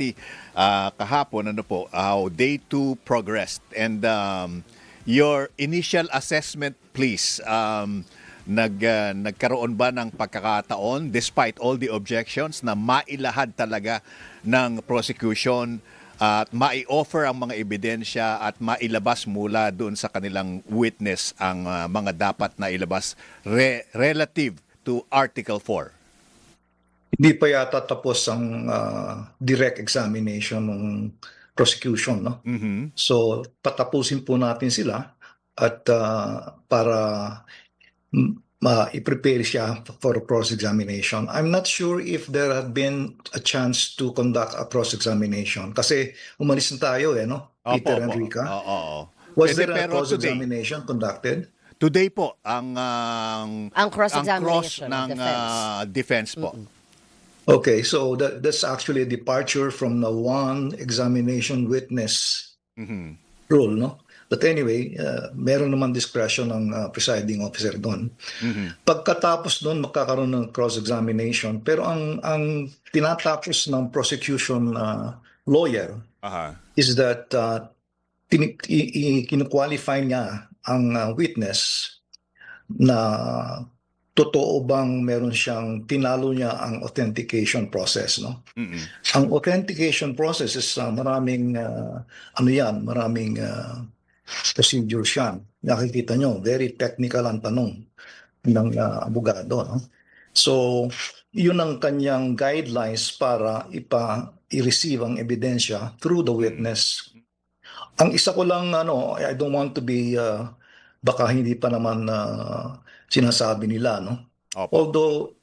Committee kahapon, ano po, how day 2 progressed. And your initial assessment, please. Nagkaroon ba ng pagkakataon, despite all the objections, na mailahad talaga ng prosecution at mai-offer ang mga ebidensya at mailabas mula doon sa kanilang witness ang mga dapat na ilabas relative to Article 4? Hindi pa yata tapos ang direct examination ng prosecution, no? So patapusin po natin sila at para i-prepare siya for cross-examination. I'm not sure if there had been a chance to conduct a cross-examination kasi umalis na tayo no? Peter and Rica. Was there a cross-examination conducted? Today po ang cross-examination ng defense po. Okay, so that's actually a departure from the one examination witness rule, no? But anyway, meron naman discretion ng presiding officer doon. Pagkatapos doon, magkakaroon ng cross-examination. Pero ang tinatapos ng prosecution lawyer is that kinu-qualify niya ang witness na totoo bang meron siyang tinalo niya ang authentication process, no? Ang authentication process is maraming maraming procedures yan. Nakikita nyo, very technical ang tanong ng abogado, no? So yun ang kanyang guidelines para i-receive ang ebidensya through the witness. Ang isa ko lang I don't want to be baka hindi pa naman sinasabi nila, no? Although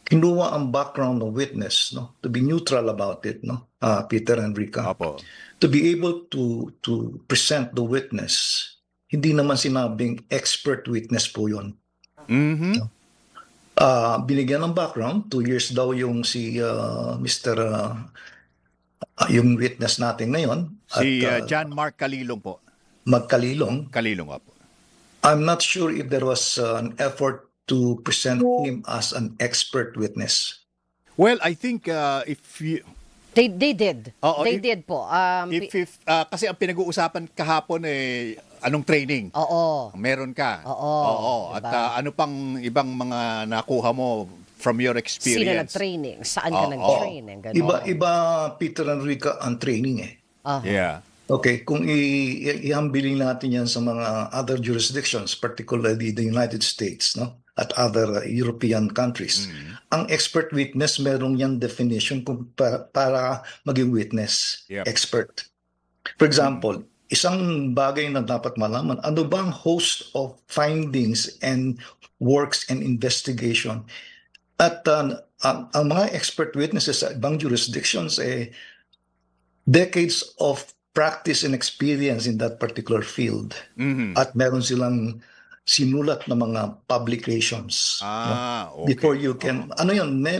kinuha ang background ng witness, no, to be neutral about it, no, Peter and Rica, to be able to present the witness, hindi naman sinabing expert witness po yun. No? Binigyan ng background, 2 years daw yung si Mr. Yung witness natin ngayon. Si John Mark Calilong po. Calilong po. I'm not sure if there was an effort to present him as an expert witness. Well, I think if you... They did. They did po. Kasi ang pinag-uusapan kahapon anong training? Meron ka. Diba? At ano pang ibang mga nakuha mo from your experience? Sino nag-training? Saan ka nag-training? Iba, Peter and Rica, ang training Yeah. Okay, kung ihambili natin yan sa mga other jurisdictions, particularly the United States, no, at other European countries, ang expert witness, merong yan definition kung para maging witness, expert. For example, isang bagay na dapat malaman, ano bang host of findings and works and investigation? At ang mga expert witnesses sa ibang jurisdictions, decades of practice and experience in that particular field. At meron silang sinulat na mga publications. Okay. Before you can,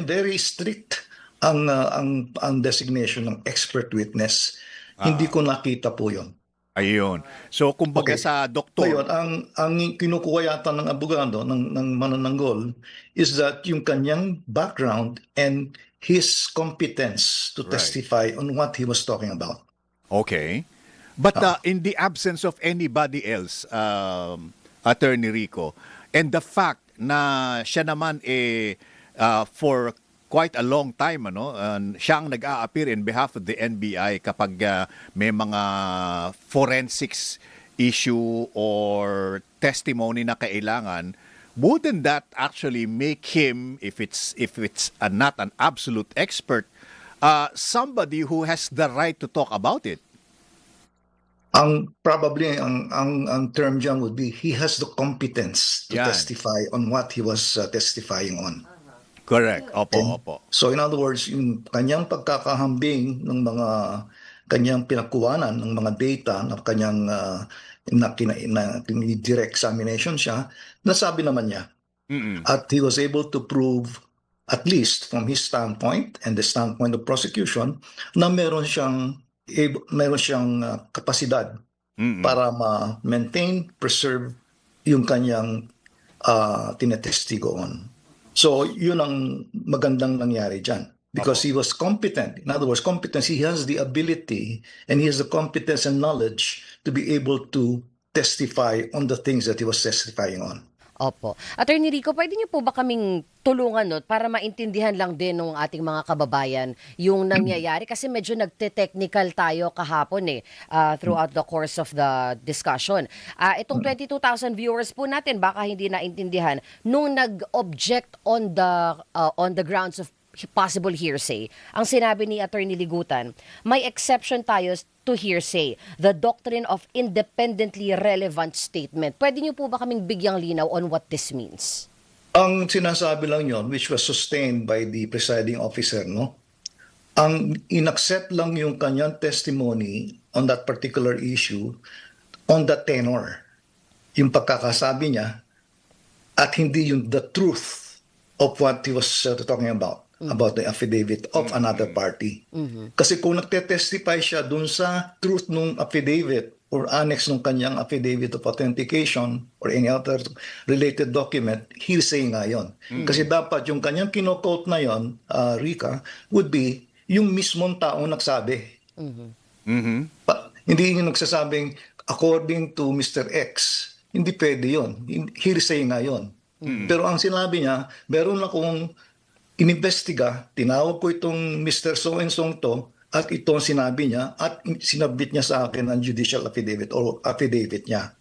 very strict ang designation ng expert witness. Hindi ko nakita po yun. Ayun. So, kumbaga sa doktor... Ngayon, ang kinukuha yata ng abogado, ng manananggol, is that yung kanyang background and his competence to testify on what he was talking about. Okay. But in the absence of anybody else, Attorney Rico, and the fact na siya naman for quite a long time, siya ang nag-a-appear in behalf of the NBI kapag may mga forensics issue or testimony na kailangan, wouldn't that actually make him, if it's not an absolute expert, somebody who has the right to talk about it? Probably ang term dyan would be he has the competence to testify on what he was testifying on. Correct. Opo. So in other words, yung kanyang pagkakahambing ng mga kanyang pinagkuhanan ng mga data na kanyang direct examination siya, nasabi naman niya. At he was able to prove, at least from his standpoint and the standpoint of prosecution, na meron siyang kapasidad para ma-maintain, preserve yung kanyang tinetestigoon. So yun ang magandang nangyari dyan. because he was competent. In other words, competence, he has the ability and he has the competence and knowledge to be able to testify on the things that he was testifying on. Opo. Attorney Rico, pwede niyo po ba kaming tulungan no, para maintindihan lang din ng ating mga kababayan yung nangyayari? Kasi medyo nagte-technical tayo kahapon throughout the course of the discussion. Itong 22,000 viewers po natin, baka hindi naintindihan, nung nag-object on the grounds of possible hearsay, ang sinabi ni Attorney Ligutan, may exception tayo to hearsay, the doctrine of independently relevant statement. Pwede niyo po ba kaming bigyang linaw on what this means? Ang sinasabi lang yon, which was sustained by the presiding officer, no? Ang inaccept lang yung kanyang testimony on that particular issue on the tenor, yung pagkakasabi niya, at hindi yung the truth of what he was talking about the affidavit of another party. Kasi kung nagte-testify siya dun sa truth nung affidavit or annex nung kanyang affidavit of authentication or any other related document, hearsay nga yun. Kasi dapat yung kanyang kino-quote na yun, Rika, would be yung mismong taong nagsabi. Hindi yung nagsasabing, according to Mr. X, hindi pwede yun. Hearsay nga yun. Pero ang sinabi niya, meron akong inimbestiga, tinawag ko itong Mr. So-and-so to, at ito ang sinabi niya, at sinabit niya sa akin ang judicial affidavit or affidavit niya.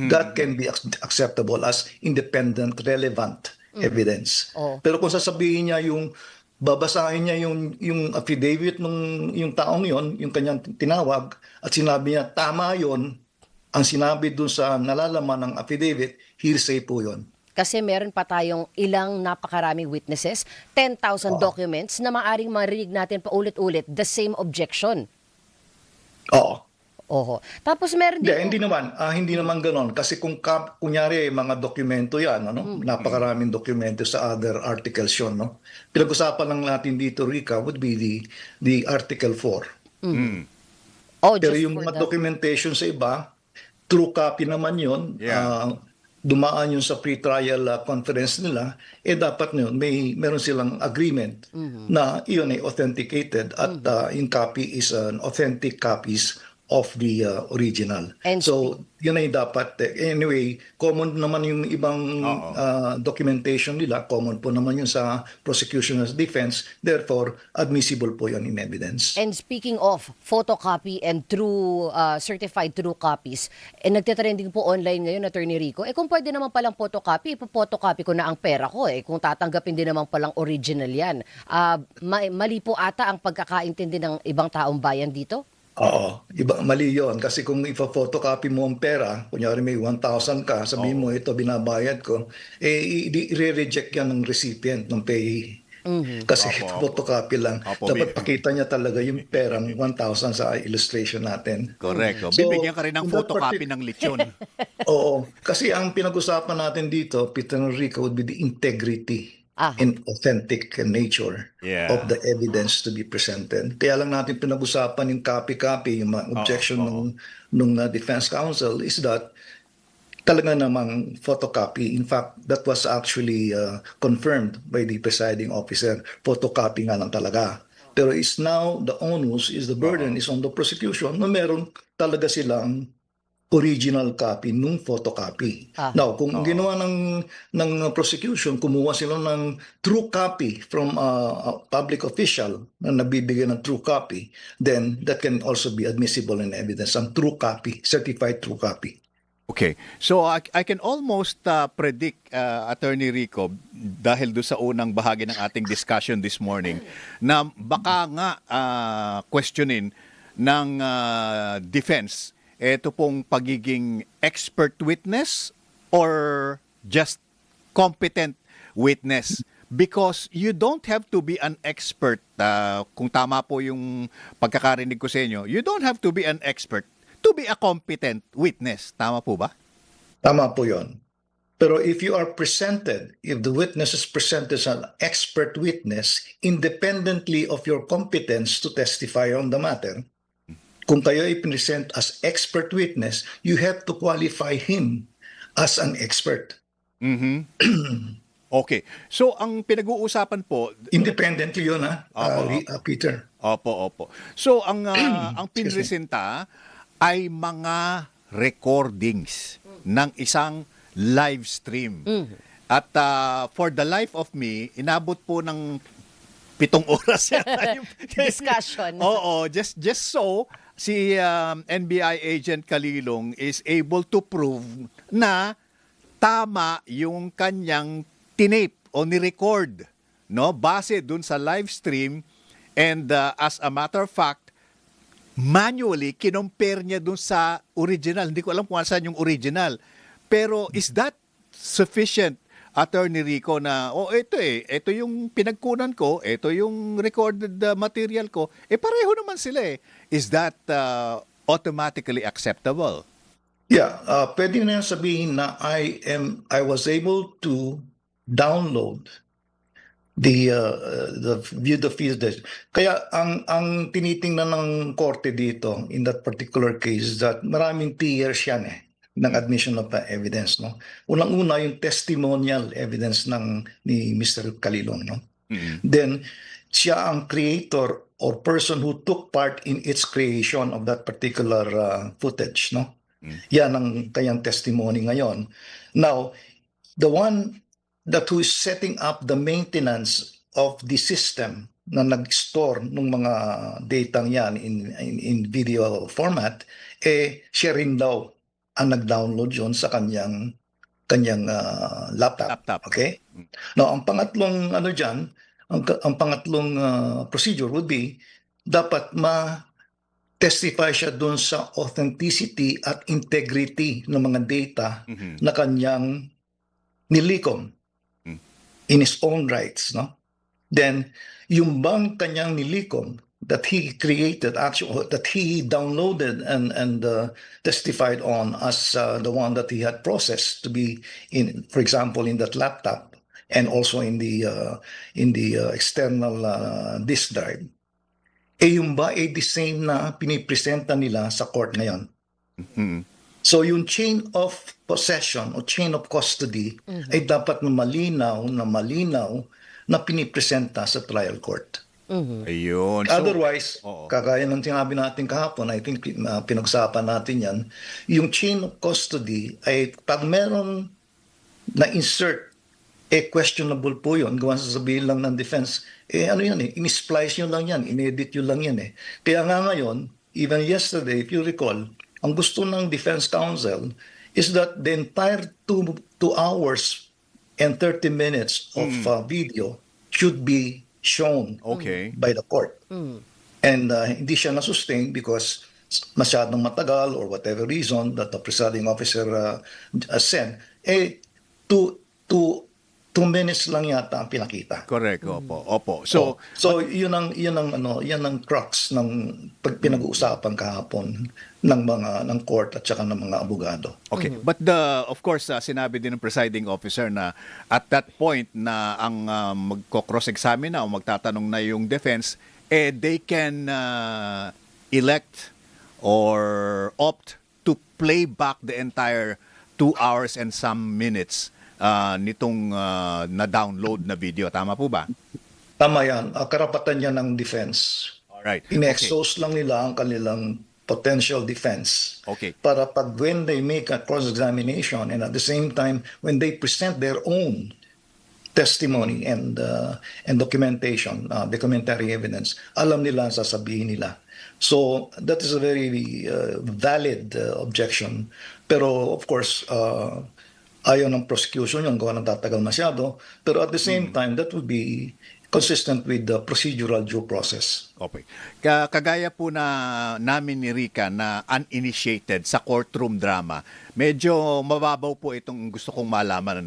That can be acceptable as independent, relevant evidence. Pero kung sasabihin niya yung, babasahin niya yung affidavit nung yung taong yon, yung kanyang tinawag, at sinabi niya, tama yon, ang sinabi dun sa nalalaman ng affidavit, hearsay po yon. Kasi meron pa tayong ilang napakaraming witnesses, 10,000 documents na maaring marinig natin paulit-ulit the same objection. Oo. Oho. Tapos meron din... Hindi naman ganon. Kasi kung kunyari mga dokumento yan, napakaraming dokumento sa other articles yun. No? Pinag-usapan lang natin dito, Rika, would be the Article 4. Pero yung mga documentation sa iba, true copy naman yun. Dumaan yun sa pre-trial conference nila, dapat yun, meron silang agreement na iyon ay authenticated at yung copy is an authentic copies of the original. And so, yun ay dapat. Anyway, common naman yung ibang documentation nila. Common po naman yun sa prosecution as defense. Therefore, admissible po yun in evidence. And speaking of photocopy and true, certified true copies, nagtitrending po online ngayon, Attorney Rico, kung pwede naman palang photocopy, ipopotocopy ko na ang pera ko. Kung tatanggapin din naman palang original yan. Mali po ata ang pagkakaintindi ng ibang taong bayan dito? Oo, mali yun. Kasi kung ipa-photocopy mo ang pera, kunyari may 1,000 ka, sabihin mo ito binabayad ko, i-reject yan ng recipient, ng payee. Kasi photocopy lang. Dapat pakita niya talaga yung perang 1,000 sa illustration natin. Correct. Bibigyan ka rin ng photocopy ng lechon. Oo. Kasi ang pinag-usapan natin dito, Peter Enrico, would be the integrity and authentic nature of the evidence to be presented. Kaya lang natin pinag-usapan yung copy-copy, yung objection ng defense counsel is that talaga namang photocopy. In fact, that was actually confirmed by the presiding officer. Photocopy nga lang talaga. Pero is now the onus, is the burden is on the prosecution na meron talaga silang original copy nung photocopy. Now, kung ginawa ng prosecution, kumuha sila ng true copy from a public official na nabibigyan ng true copy, then that can also be admissible in evidence. Ang true copy, certified true copy. Okay. So I can almost predict, Attorney Rico, dahil do sa unang bahagi ng ating discussion this morning, na baka nga questionin ng defense ito pong pagiging expert witness or just competent witness. Because you don't have to be an expert, kung tama po yung pagkakarinig ko sa inyo, you don't have to be an expert to be a competent witness. Tama po ba? Tama po yun. Pero if you are presented, if the witness is presented as an expert witness, independently of your competence to testify on the matter, kung kayo ay present as expert witness, you have to qualify him as an expert. Okay. So ang pinag-uusapan po, Independently yun, Peter. opo. So ang Excuse me. pinresenta ay mga recordings ng isang live stream. At for the life of me, inabot po ng 7 oras yata yung Discussion. Oo, just so si NBI agent Kalilong is able to prove na tama yung kanyang tinape o ni-record, no, base dun sa live stream, and as a matter of fact, manually kinompare niya dun sa original. Hindi ko alam kung saan yung original. Pero is that sufficient, Attorney Rico, na ito yung pinagkunan ko, ito yung recorded material ko, pareho naman sila eh. Is that automatically acceptable? Yeah, pwede na yan sabihin na I was able to download the footage. Kaya ang tinitingnan ng korte dito in that particular case is that maraming tiers yan ng admission of evidence, no. Unang-una yung testimonial evidence ni Mr. Kalilong, no. Then siya ang creator or person who took part in its creation of that particular footage, no. Yan ang kanyang testimony ngayon. Now, the one that who is setting up the maintenance of the system na nag-store ng mga datang yan in video format, siya rin daw ang nag-download yon sa kanyang laptop. Okay? Now, ang pangatlong ang pangatlong procedure would be dapat testify siya doon sa authenticity at integrity ng mga data na kanyang nilikom in his own rights, no? Then, yung bang kanyang nilikom that he created, actually, that he downloaded and testified on as the one that he had processed to be in, for example, in that laptop and also in the external disk drive, yung ba the same na pinipresenta nila sa court ngayon. So yung chain of possession o chain of custody ay dapat na malinaw na pinipresenta sa trial court. Ayun. So, otherwise, kagaya ng sinabi natin kahapon, I think pinag-usapan natin yan, yung chain of custody ay pag meron na-insert, questionable po yun. Gawa sasabihin lang ng defense, ano yan in-splice nyo lang yan, in-edit nyo lang yan Kaya nga ngayon, even yesterday, if you recall, ang gusto ng defense counsel is that the entire 2 hours and 30 minutes of video should be shown by the court. And hindi siya na-sustain because masyadong matagal or whatever reason that the presiding officer said, 2 minutes lang yata ang pinakita. Correct, opo. So yun ang crux ng pinag-uusapan kahapon ng court at saka ng mga abogado. Okay. But of course, sinabi din ng presiding officer na at that point na ang magko-cross-examine na o magtatanong na yung defense, they can elect or opt to play back the entire 2 hours and some minutes nitong na-download na video. Tama po ba? Tama yan. Karapatan yan ng defense. Alright. In-exhaust lang nila ang kanilang potential defense. Okay. Para pag when they make a cross-examination and at the same time when they present their own testimony and documentation, documentary evidence, alam nila ang sasabihin nila. So that is a very valid objection. Pero of course, ayaw ng prosecution yung gawa ng tatagal masyado. Pero at the same time, that would be consistent with the procedural due process. Okay. Kagaya po na namin ni Rica na uninitiated sa courtroom drama, medyo mababaw po itong gusto kong malaman.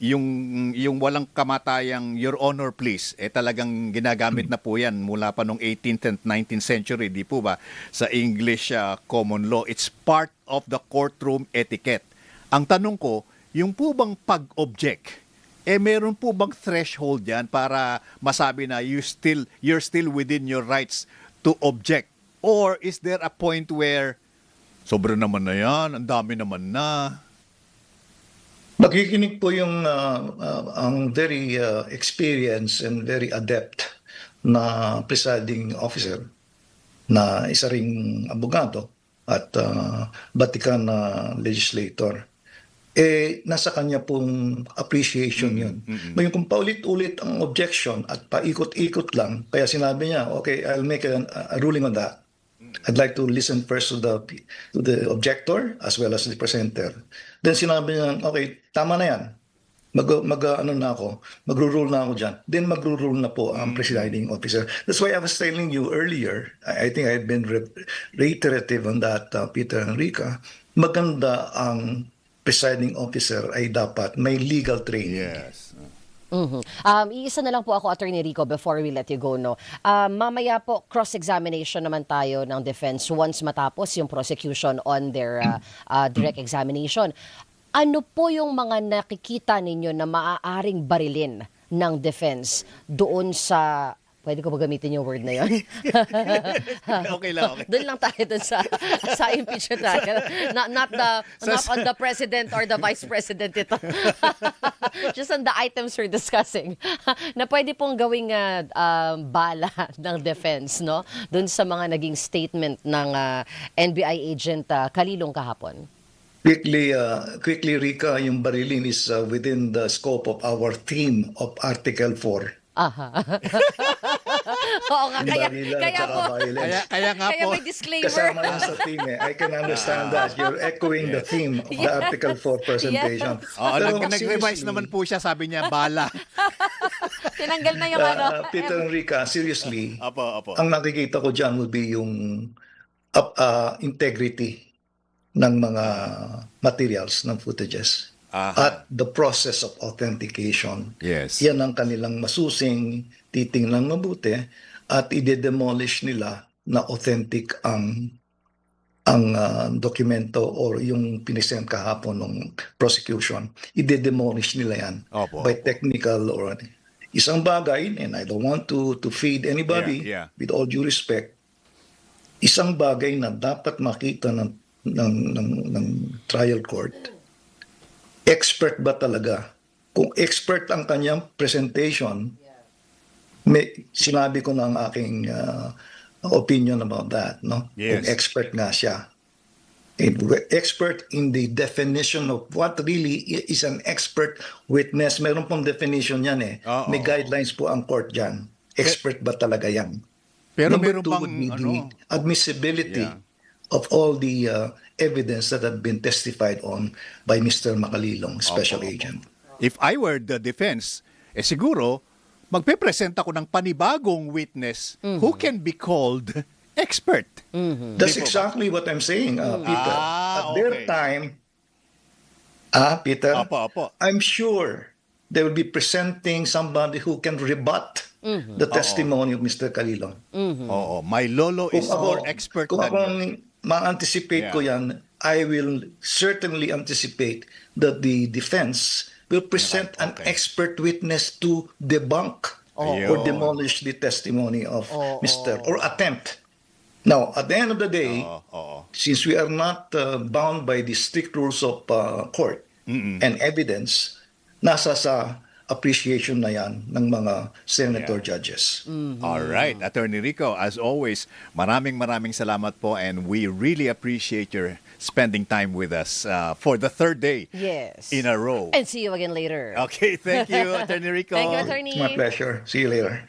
Yung walang kamatayang Your Honor please, talagang ginagamit na po yan mula pa noong 18th and 19th century, di po ba? Sa English common law. It's part of the courtroom etiquette. Ang tanong ko, yung po bang pag-object, meron po bang threshold yan para masabi na you're still within your rights to object? Or is there a point where sobra naman na yan, ang dami naman na? Nakikinig po yung ang very experienced and very adept na presiding officer na isa ring abogado at Vatican legislator. Nasa kanya pong appreciation yun. Ngayon kung paulit-ulit ang objection at paikot-ikot lang, kaya sinabi niya, okay, I'll make a ruling on that. I'd like to listen first to the objector as well as the presenter. Then sinabi niya, okay, tama na yan. Magro-rule na ako dyan. Then magro-rule na po ang presiding officer. That's why I was telling you earlier, I think I've been reiterative on that, Peter Enrica, maganda ang presiding officer ay dapat may legal training. Yes. Iisa na lang po ako, Attorney Rico, before we let you go, no. Mamaya po, cross-examination naman tayo ng defense once matapos yung prosecution on their direct examination. Ano po yung mga nakikita ninyo na maaaring barilin ng defense doon sa... Pwede ko ba gamitin yung word na yun? Okay lang, okay. Doon lang tayo doon sa impeachment trial. Not on the president or the vice president ito. Just on the items we're discussing. Na pwede pong gawing bala ng defense, no? Doon sa mga naging statement ng NBI agent Kalilong kahapon. Quickly, Rika, yung barilin is within the scope of our theme of Article 4. Aha. Oo nga, kaya po. Kaya nga Kaya po. may disclaimer. Kasama yan sa theme eh. I can understand that. You're echoing the theme of the Article 4 presentation. Nag-revise naman po siya, sabi niya, bala. Tinanggal na yung Peter Enrica, seriously, Apo. ang nakikita ko dyan would be yung integrity ng mga materials, ng footages. At the process of authentication. Yes. Yan ang kanilang masusing, titingnan mabuti, at ide-demolish nila na authentic ang dokumento or yung pinisend kahapon ng prosecution. Ide-demolish nila yan by technical or isang bagay, and I don't want to feed anybody with all due respect, isang bagay na dapat makita ng trial court. Expert ba talaga? Kung expert ang kanyang presentation, sinabi ko na ang aking opinion about that, no? Yes. Kung expert nga siya. Expert in the definition of what really is an expert witness. Meron pong definition yan eh. May guidelines po ang court dyan. Expert ba talaga yan? Pero Number meron two bang would be the admissibility of all the evidence that had been testified on by Mr. Makalilong, special agent. If I were the defense, siguro, magpe-present ako ng panibagong witness who can be called expert. That's exactly what I'm saying, Peter. At their time, Peter, I'm sure they will be presenting somebody who can rebut the testimony of Mr. Kalilong. My lolo is more expert Kung than akong ma-anticipate ko yan, I will certainly anticipate that the defense will present an expert witness to debunk or demolish the testimony of Mr. or attempt. Now, at the end of the day, since we are not bound by the strict rules of court and evidence, nasa sa appreciation na yan ng mga senator judges. All right, Attorney Rico, as always, maraming salamat po, and we really appreciate your spending time with us for the third day in a row. And see you again later. Okay, thank you, Attorney Rico. Thank you, Attorney. My pleasure. See you later.